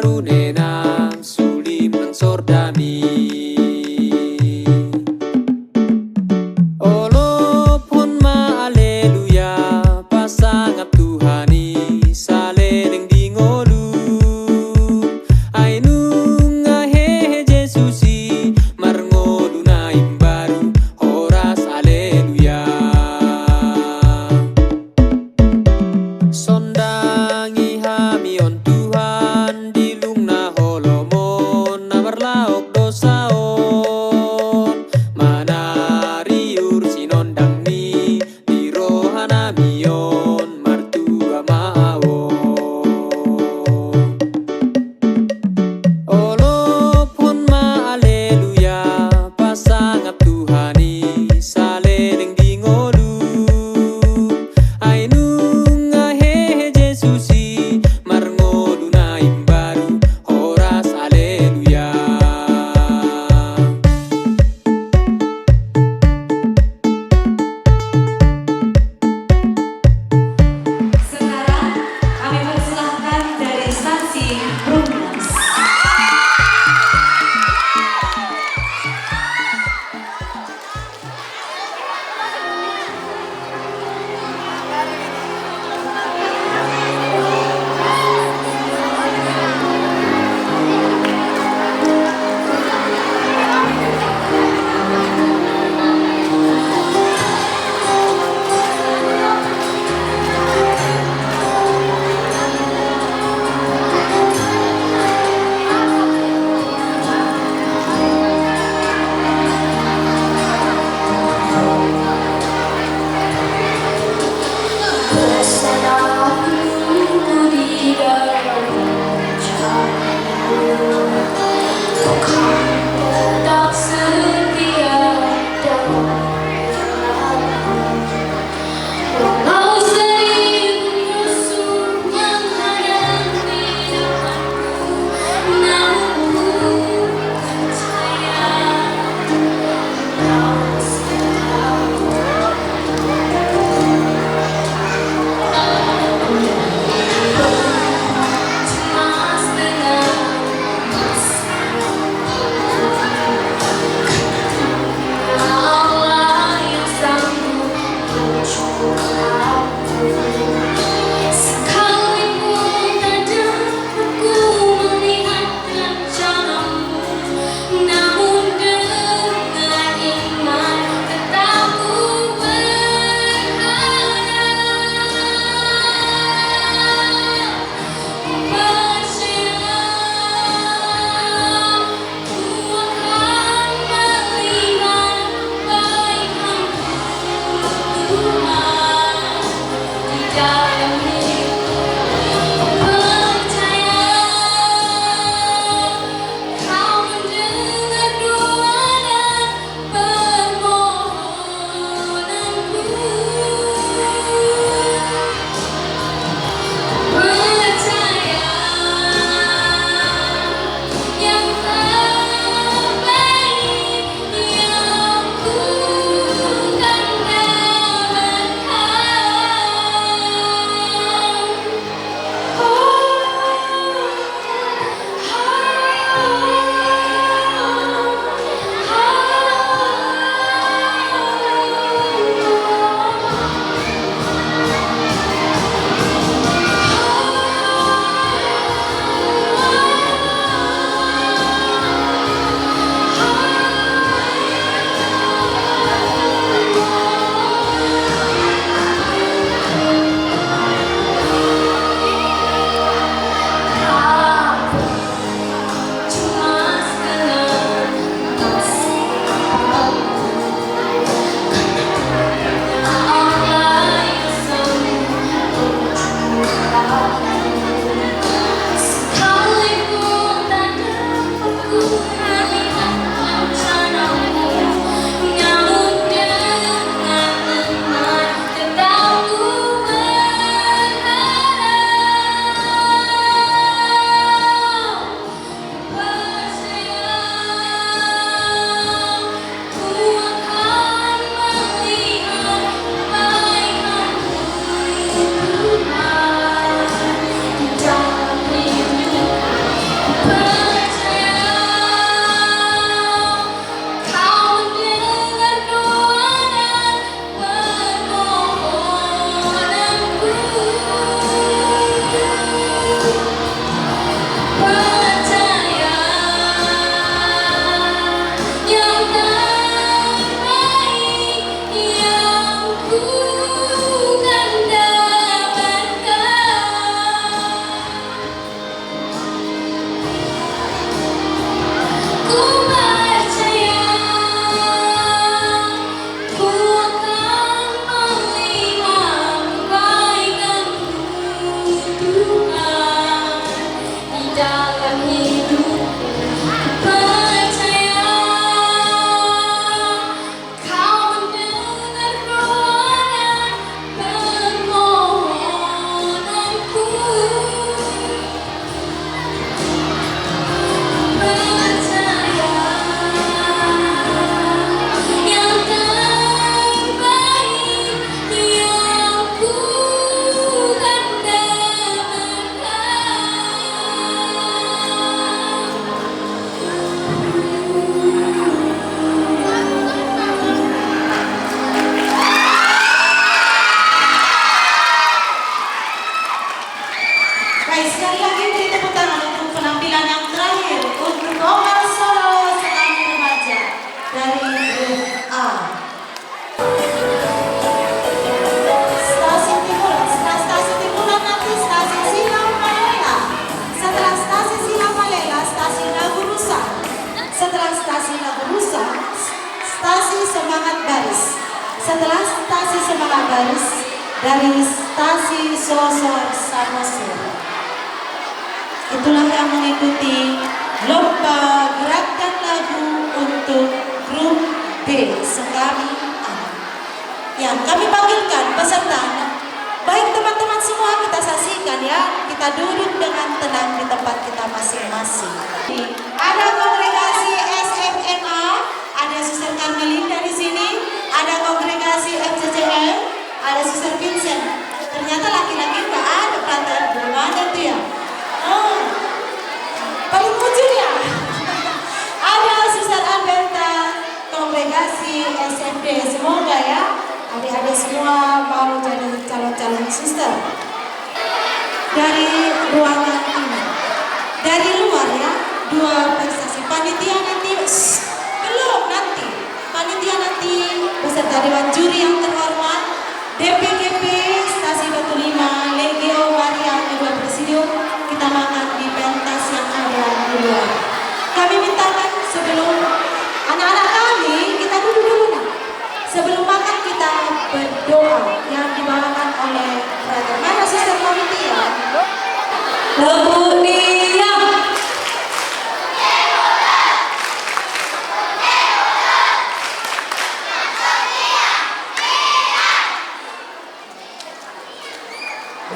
karunena sulim mensor dami. Olo pon ma aleluya pasangap Tuhani saleleng dingolu. Ainu ngahe Jesusi marngolu na imbaru horas aleluya. Sondangi hamion Tuhan dilung na holomon na berlaok dosaon manariur sinondang ni di rohana mion martua maawon. Olo pon ma aleluya pasangap Tuhani saleleng dingolu. Ainu ngahe Jesusi marngolu na imbaru horas aleluya. Sekarang kami persilahkan dari instansi Brumnas. Lovers dari stasi Sosok Samosir. Itulah yang mengikuti lomba gerakan lagu untuk grup B Sengkami Anak. Yang kami panggilkan peserta. Baik teman-teman semua, kita saksikan ya. Kita duduk dengan tenang di tempat kita masing-masing. Ada kongregasi SFMA, ada Suster Carmelin dari sini, ada kongregasi FCCM, ada Suster Vincent. Ternyata laki-laki nggak ada, brother. Belum ada tuh ya. Oh, paling ujung ya. Ada Suster Alberta, kongregasi SMD. Semoga ya adik-adik semua mau jadi calon-calon suster. Dari ruangan ini, dari luar ya, 2 prestasi panitia nanti. Belum nanti panitia nanti beserta dewan juri yang terhormat, DPGP stasi Batu 5, Legio Maria kedua presidium, kita makan di pentas yang ada di luar. Kami mintakan sebelum anak-anak kami, kita duduk dulu nah. Sebelum makan kita berdoa yang dibawakan oleh brother. Mana suster panitia? Kemudian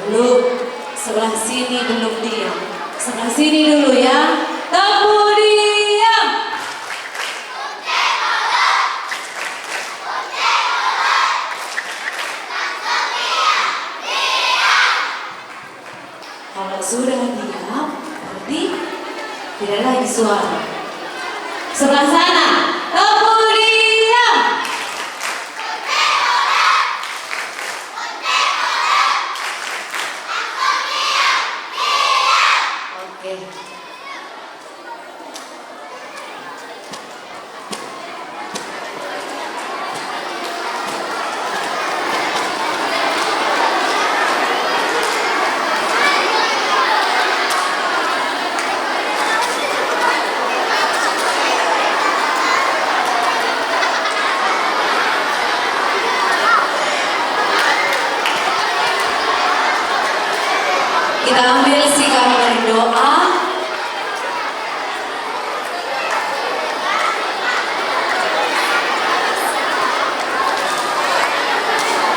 belum, sebelah sini belum diam. Sebelah sini dulu ya. Kemudian kalau sudah diam, berarti tidak lagi suara. Sebelah sana, kemudian oke. Kita ambil sikap berdoa.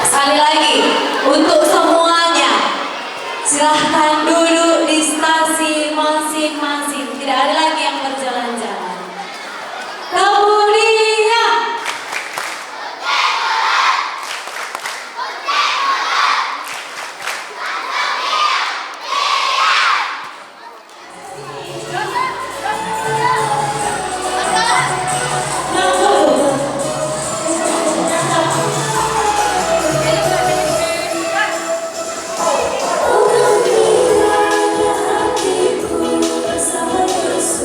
Sekali lagi, untuk semuanya, silahkan duduk di stasi masing-masing. Tidak ada lagi yang berjalan-jalan. Kemudian bersama Yesus.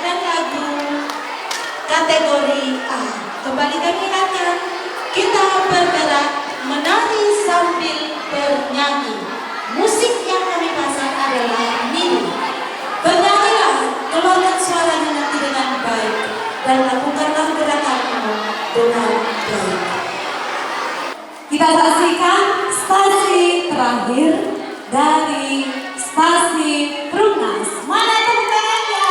dan lagu kategori A. Kembali kami ingatkan, kita bergerak menari sambil bernyanyi. Musik yang kami pasang adalah mini. Bernyanyilah, keluarkan suaranya nanti dengan baik dan lakukanlah gerakanmu dengan baik. Kita saksikan stasi terakhir dari stasi Perumnas. Mana tepuk tangannya?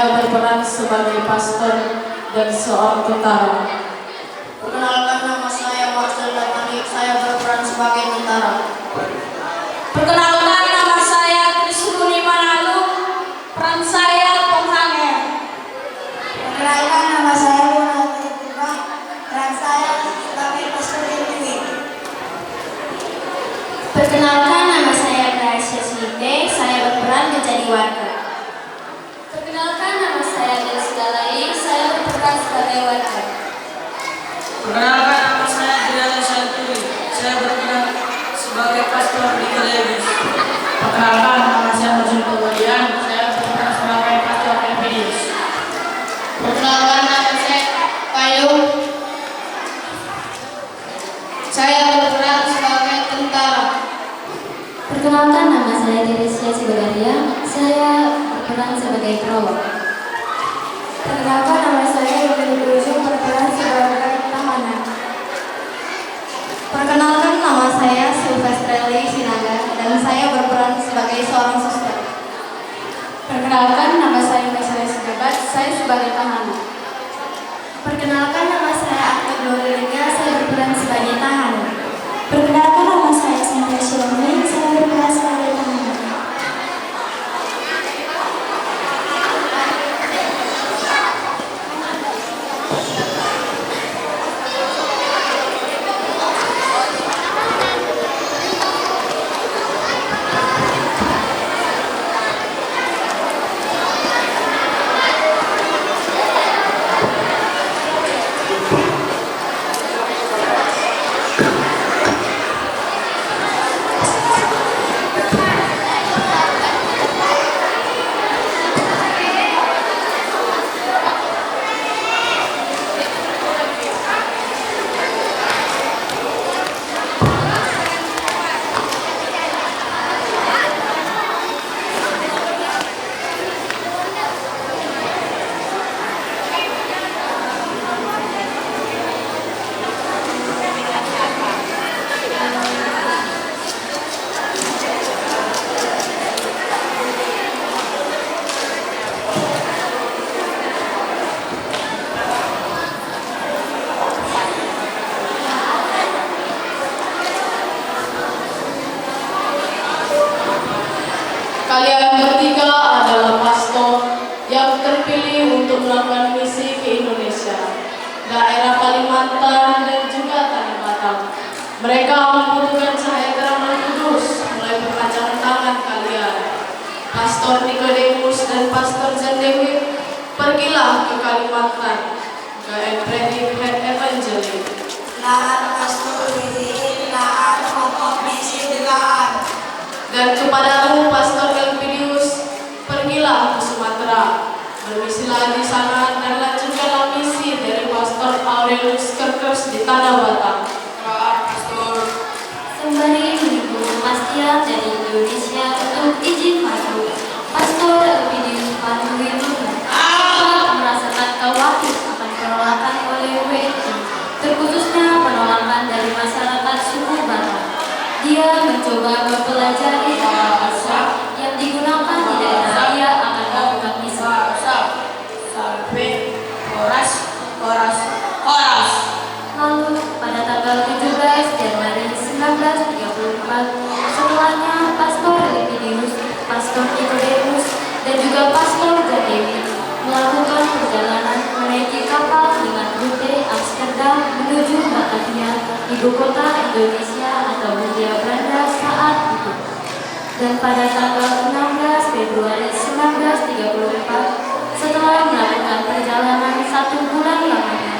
saya berperan sebagai pastor dan seorang tentara. Perkenalkan, nama saya Marcel Damani, saya berperan sebagai tentara. Perkenalkan, nama saya Trisruni Manalu, peran saya penghanger. Perkenalkan, nama saya Munawir Purba, peran saya sebagai pastor Dewi. Perkenalkan, nama saya Gracia Sinte, saya berperan menjadi warga. Perkenalkan, nama saya Delis Galai, saya berperan sebagai warga. Perkenalkan, nama saya Adriana Santuri, saya berperan sebagai pastor di Galerius. Perkenalkan, nama saya Mazul Kewalian, saya berperan sebagai pastor Elpidius. Perkenalkan, nama saya Payu, saya berperan sebagai tentara. Perkenalkan, nama saya Teresia Sibaria, saya berperan sebagai perawat. Perkenalkan, nama saya Yoveni Berujung, berperan sebagai tahanan. Perkenalkan, nama saya Silvestrelli Sinaga dan saya berperan sebagai seorang suster. Perkenalkan, nama saya Mesalia Sejabat, saya sebagai tahanan. Perkenalkan, nama saya Akta Gloria, saya berperan sebagai tahanan. Perkenalkan, nama saya Cynthia Shirley, saya berperan sebagai tahanan. Kalian bertiga adalah pastor yang terpilih untuk melakukan misi ke Indonesia, daerah Kalimantan dan juga Tanah Batak. Mereka membutuhkan cahaya terang Roh Kudus mulai perpanjangan tangan kalian. Pastor Nikodemus dan Pastor Jan Dewi, pergilah ke Kalimantan, ke Epredik Head Evangeli. Lahan pastor Dewi, lahan pokok misi lahan. Dan kepadamu Pastor Elpidius, pergilah ke Sumatera, bermisilah di sana dan lanjutkanlah misi dari Pastor Aurelius Kerkers di Tanah Batak. Sembari menunggu kepastian dari Indonesia untuk izin masuk, Pastor Elpidius Panduin sempat merasakan khawatir akan penolakan oleh WNI, terkhususnya penolakan dari masyarakat suku Batak. Dia mencoba mempelajari bahasa yang digunakan di daerah dia akan melakukan misi. Lalu pada tanggal 17 Januari 1934, setelahnya Pastor Elpidius, Pastor Nikodemus, dan juga Pastor Jan Dewi melakukan perjalanan menaiki kapal dengan rute Amsterdam menuju Batavia, ibu kota Indonesia atau Hindia Belanda saat itu. Dan pada tanggal 16 Februari 1934, setelah melakukan perjalanan 1 bulan lamanya,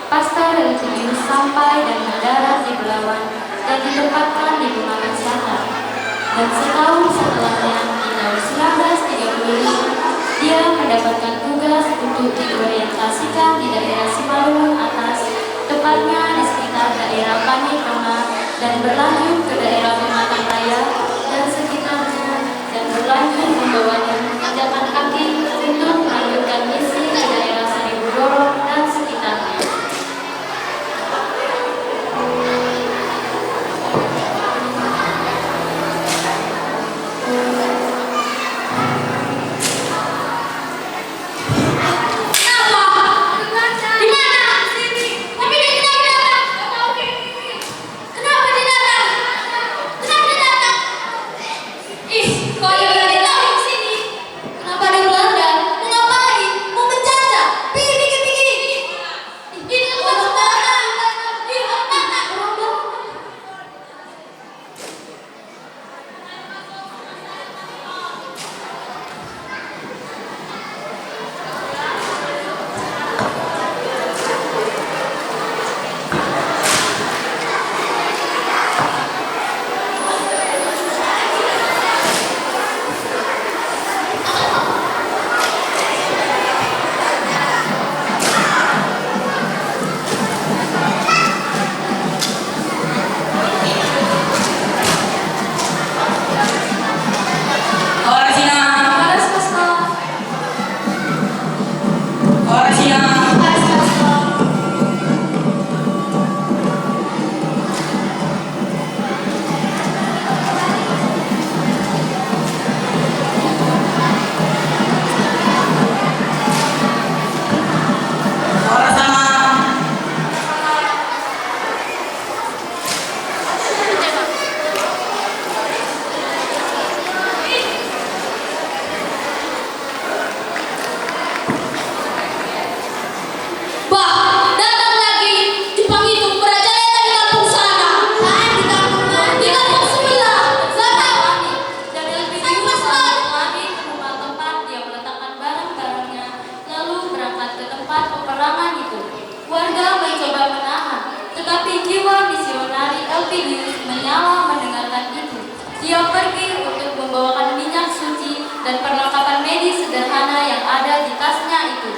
Pastor Elpidius sampai dan mendarat di Belawan dan ditempatkan di rumah kesehatan. Dan setahun setelahnya, di tahun 1935, dia mendapatkan tugas untuk diorientasikan di daerah Simalungun Atas, tepatnya di sekitar daerah Panitona, dan berlanjut ke daerah Pematang Raya dan sekitarnya, dan berlanjut membawanya menginjakan kaki untuk melanjutkan misi ke daerah Saribudoro dan sekitarnya. Elpidius menyala mendengarkan itu. Dia pergi untuk membawakan minyak suci dan perlengkapan medis sederhana yang ada di tasnya itu.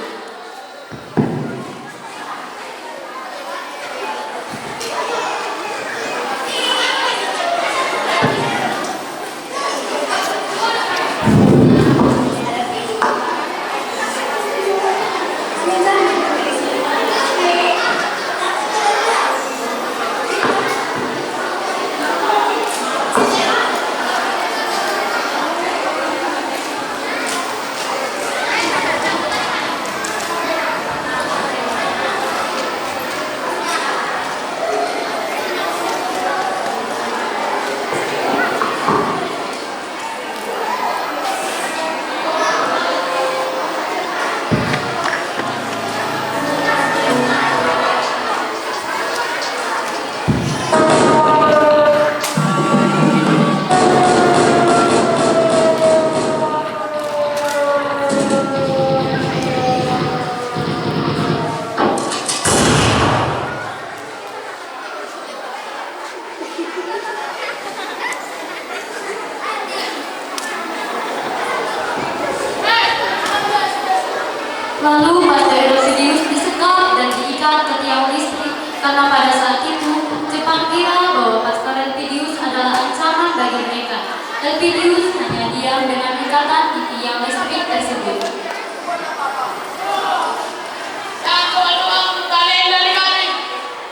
Lalu Pastor Elpidius disekap dan diikat ke tiang listrik karena pada saat itu Jepang kira bahwa Pastor Elpidius adalah ancaman bagi mereka. Elpidius hanya diam dengan ikatan di tiang listrik tersebut.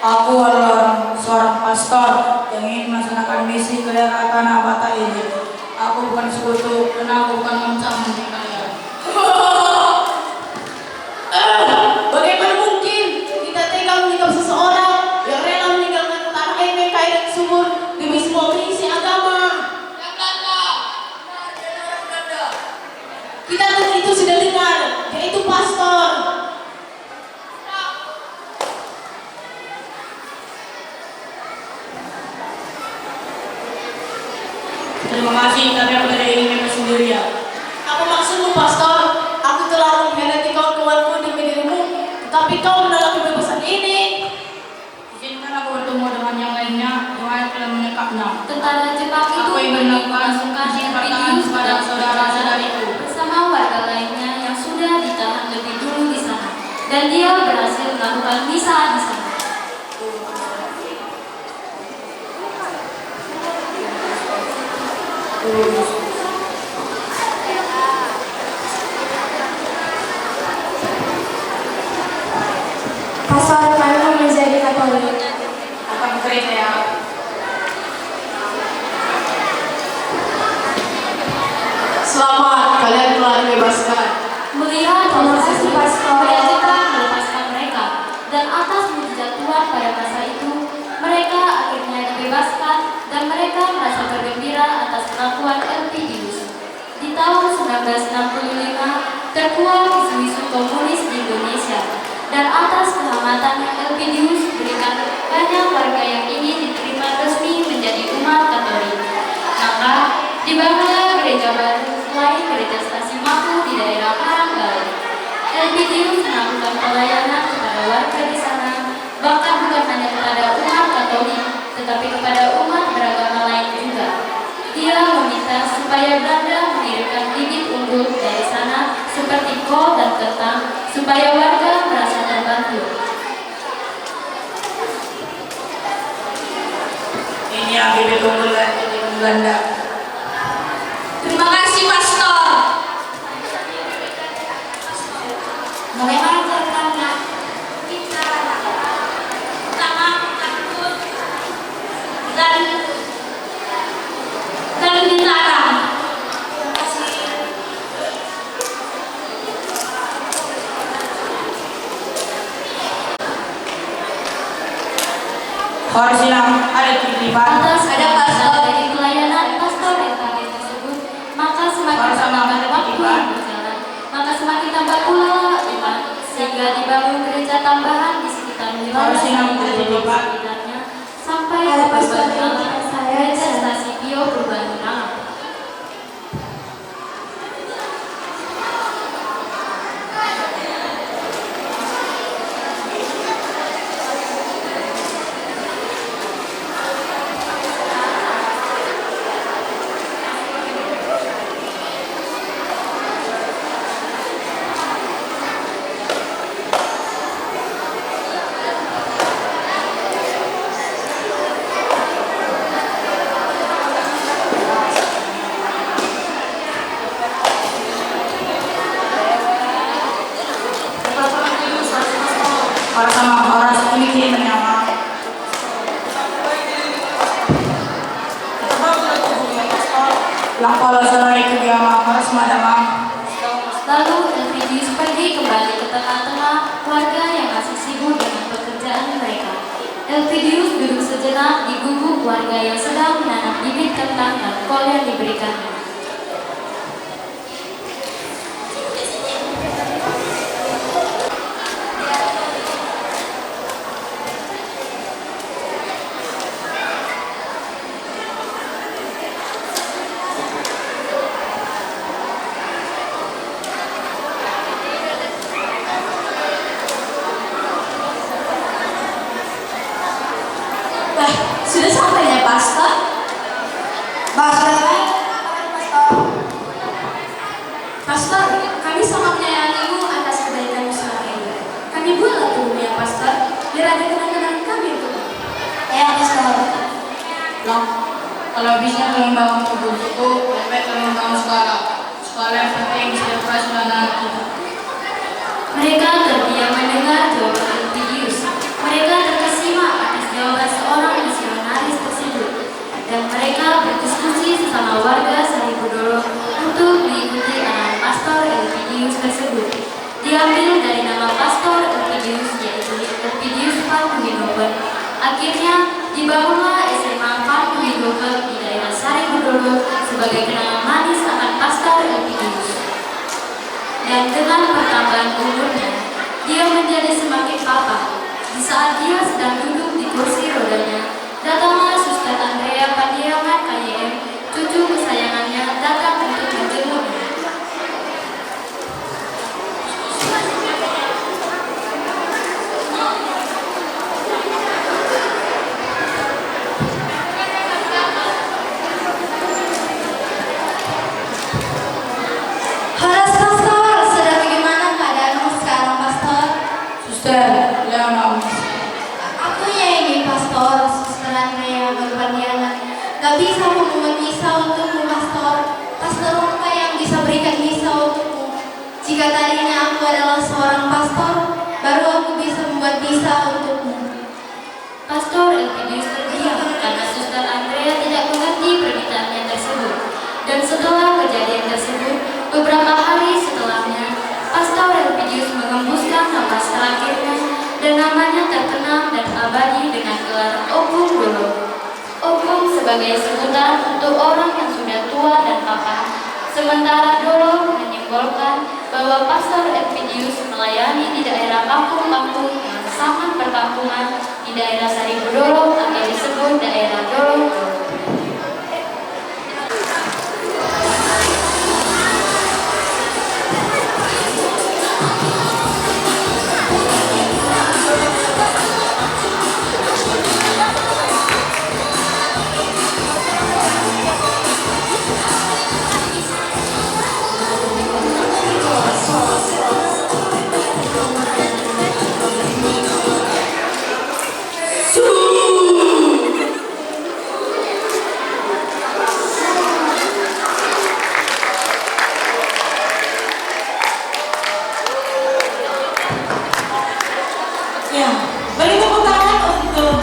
Aku adalah seorang pastor yang ingin melaksanakan misi ke daerah tanah Batak ini. Aku bukan sekutu dan aku bukan ancaman bagi kalian. Bagaimana mungkin kita tega menikam seseorang yang rela meninggalkan tanah air kaya dan subur demi semua misi agama? Kita itu sudah dengar, yaitu pastor. Terima kasih, tapi aku tidak ingin mereka sendirian. Apa maksudmu, pastor? Aku telah mengkhianati kawan-kawanku demi dirimu, tetapi kau menolak kebebasan ini. Izinkan aku bertemu dengan yang lainnya, Tuhan telah menyekapnya. Tentara Jepang itu Aku ingin melakukan memasukkan izin pertahanan Elpidius kepada saudara-saudariku bersama warga lainnya yang sudah ditahan lebih dulu di sana, dan dia berhasil melakukan misa di sana. Pastor kami menjadi Katolik. akan gereja ya. Selamat, kalian telah dibebaskan. Melihat Terima proses kasih, itu, Pastor. Gereja Jepang melepaskan mereka, dan atas mujizat Tuhan pada masa itu, mereka akhirnya dibebaskan dan mereka merasa bergembira atas pengakuan Elpidius. Di tahun 1965, terkuak isu-isu komunis di Indonesia, dan atas kehamatannya Elpidius berikan banyak warga yang ingin diterima resmi menjadi umat Katolik. Maka dibangunlah gereja baru selain gereja Stasiun Maku di daerah Karanggalau. Elpidius melakukan pelayanan kepada warga di sana, bahkan bukan hanya kepada umat Katolik, tetapi kepada umat beragama lain juga. Dia meminta supaya Belanda mengirimkan bibit unggul dari sana seperti kol dan kentang supaya warga merasa terbantu. Ini yang bibit unggul dari Belanda. Terima kasih, pastor. Bagaimana ceritanya? Pertama, takut dan dilarang. Harus silang ada titipan. Atas Ada pastor. dari pelayanan pastor yang kami tersebut, maka semakin tambah waktu yang berjalan, maka semakin tambah pula umat, sehingga dibangun gereja tambahan di sekitar wilayah Harus silang Sari ada Purwo titipan. sekitarnya, sampai Ada ke pastor Perubahan yang Alam, saya gereja bisa. Stasiun Pio Perubahan Alam. para sama Horas ini menyama. Lampau lasarai kegiama Horas madama. Lalu Elpidius pergi kembali ke tengah-tengah warga yang masih sibuk dengan pekerjaan mereka. Elpidius duduk sejenak di gubuk warga yang sedang menanam bibit kentang dan kol yang diberikannya. Wah, sudah sampainya pastor? Pastor, kami sangat menyayangimu atas kebaikanmu selama ini. Kami buatlah tubuhmu ya, Pastor, biar ada kenang-kenangan kami untukmu. Ya, pastor. Loh, kalau bisa kalian bangun tubuh-tubuh, lebih baik kalian bangun sekolah. Sekolah yang penting sejahtera sudah nanti. Mereka terdiam mendengar jawaban Elpidius. Mereka terkesima atas jawaban seorang misionaris tersebut. Dan mereka berdiskusi sesama warga Saripudoro untuk mengikuti arahan pastor Elpidius tersebut. Diambil dari nama pastor Elpidius, yaitu Elpidius van Huygenhoven. Akhirnya dibangunlah SMA van Huygenhoven di daerah Saripudoro sebagai kenangan manis akan pastor Elpidius. Dan dengan pertambahan umurnya, dia menjadi semakin papa. Di saat dia sedang duduk di kursi rodanya, datanglah Suster Andrea Pandiangan KYM, cucu kesayangannya, datang untuk menjenguknya. Horas pastor, sudah bagaimana keadaanmu sekarang pastor? Suster, Leonor. Aku nyanyi pastor, Suster Andrea berpandiangan. Gak bisa membuat misa untukmu pastor. Pastor Rongka yang bisa berikan misa untukmu. Jika tadinya aku adalah seorang pastor, baru aku bisa membuat misa untukmu. Pastor Elpidius terdiam karena Suster Andrea tidak mengerti permintaannya tersebut. Dan setelah kejadian tersebut, beberapa hari setelahnya, Pastor Elpidius mengembuskan napas terakhirnya dan namanya terkenang dan abadi dengan gelar Opung Dolo. Opung sebagai sebutan untuk orang yang sudah tua dan papa, sementara Dolo menyimbolkan bahwa Pastor Elpidius melayani di daerah kampung-kampung yang sangat perkampungan di daerah Saripudoro atau disebut daerah Dolo. Ya, beri tepuk tangan untuk